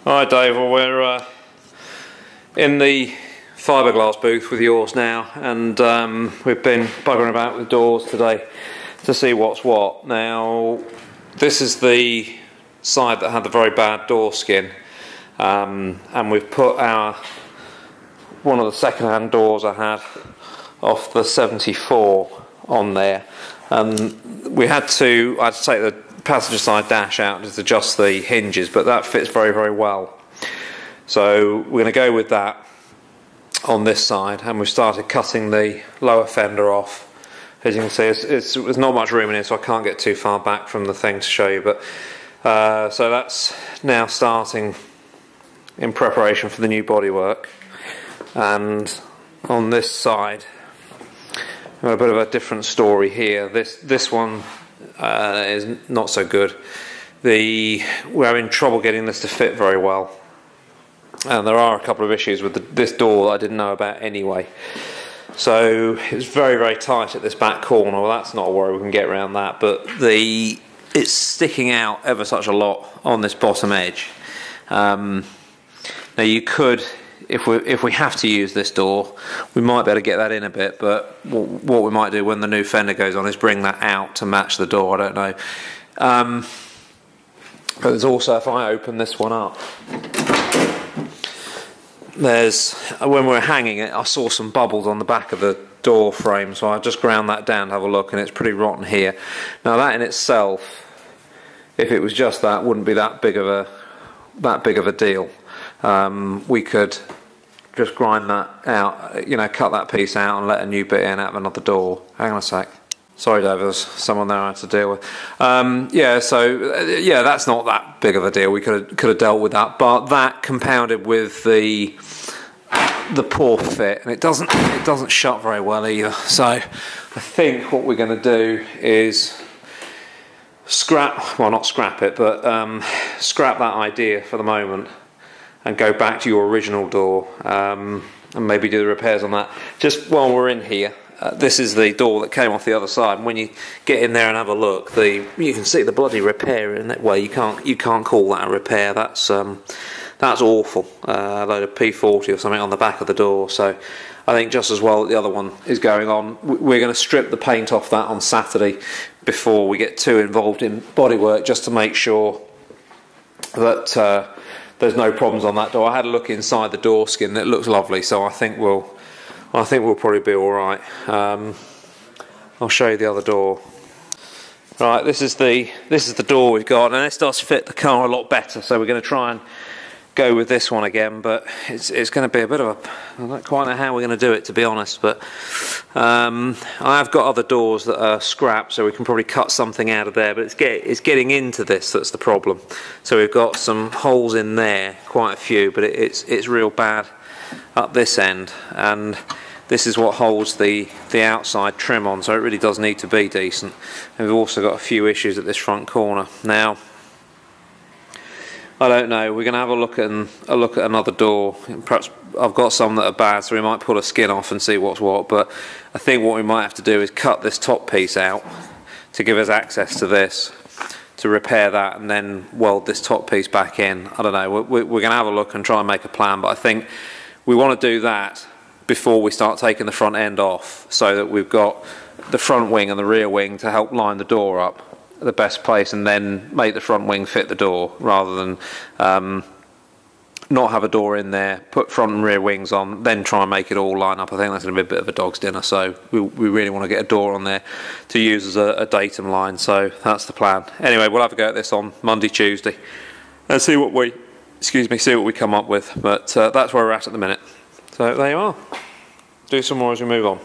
Alright Dave, well we're in the fiberglass booth with yours now, and we've been buggering about with doors today to see what's what. Now this is the side that had the very bad door skin, and we've put one of the second-hand doors I had off the 74 on there, and I had to take the passenger side dash out and just adjust the hinges, but that fits very, very well. So we're going to go with that on this side, and we've started cutting the lower fender off. As you can see, there's not much room in here, so I can't get too far back from the thing to show you, but so that's now starting in preparation for the new bodywork. And on this side, we've got a bit of a different story here. This one is not so good. We're having trouble getting this to fit very well, and there are a couple of issues with this door that I didn't know about anyway. So it's very, very tight at this back corner. Well, that's not a worry, we can get around that, but it's sticking out ever such a lot on this bottom edge. Now you could, if we have to use this door, we might be able to get that in a bit, but what we might do when the new fender goes on is bring that out to match the door. I don't know. But there's also, if I open this one up, when we were hanging it, I saw some bubbles on the back of the door frame, so I just ground that down to have a look, and it's pretty rotten here. Now that in itself, if it was just that, wouldn't be that big of a deal. We could just grind that out, cut that piece out and let a new bit in out of another door. Hang on a sec. Sorry Dave, there's someone there I had to deal with. Yeah, that's not that big of a deal. We could have dealt with that, but that compounded with the poor fit, and it doesn't shut very well either. So I think what we're going to do is scrap that idea for the moment and go back to your original door, and maybe do the repairs on that. Just while we're in here, this is the door that came off the other side, and when you get in there and have a look, you can see the bloody repair in that way. You can't call that a repair. That's awful. A load of P40 or something on the back of the door. So I think just as well that the other one is going on. We're going to strip the paint off that on Saturday before we get too involved in bodywork, just to make sure that there's no problems on that door. I had a look inside the door skin; it looks lovely. So I think we'll probably be all right. I'll show you the other door. Right, this is the door we've got, and this does fit the car a lot better. So we're going to try and go with this one again, but it's going to be a bit of I don't quite know how we're going to do it, to be honest. But I have got other doors that are scrap, so we can probably cut something out of there. But it's getting into this that's the problem. So we've got some holes in there, quite a few, but it's real bad up this end, and this is what holds the outside trim on, so it really does need to be decent. And we've also got a few issues at this front corner. Now I don't know, we're going to have a look at another door. Perhaps I've got some that are bad, so we might pull a skin off and see what's what, but I think what we might have to do is cut this top piece out to give us access to this, to repair that, and then weld this top piece back in. I don't know, we're going to have a look and try and make a plan, but I think we want to do that before we start taking the front end off, so that we've got the front wing and the rear wing to help line the door up at the best place, and then make the front wing fit the door, rather than not have a door in there, put front and rear wings on, then try and make it all line up. I think that's going to be a bit of a dog's dinner, so we really want to get a door on there to use as a datum line. So that's the plan. Anyway, we'll have a go at this on Monday, Tuesday, and see what we come up with. But that's where we're at the minute. So there you are. Do some more as we move on.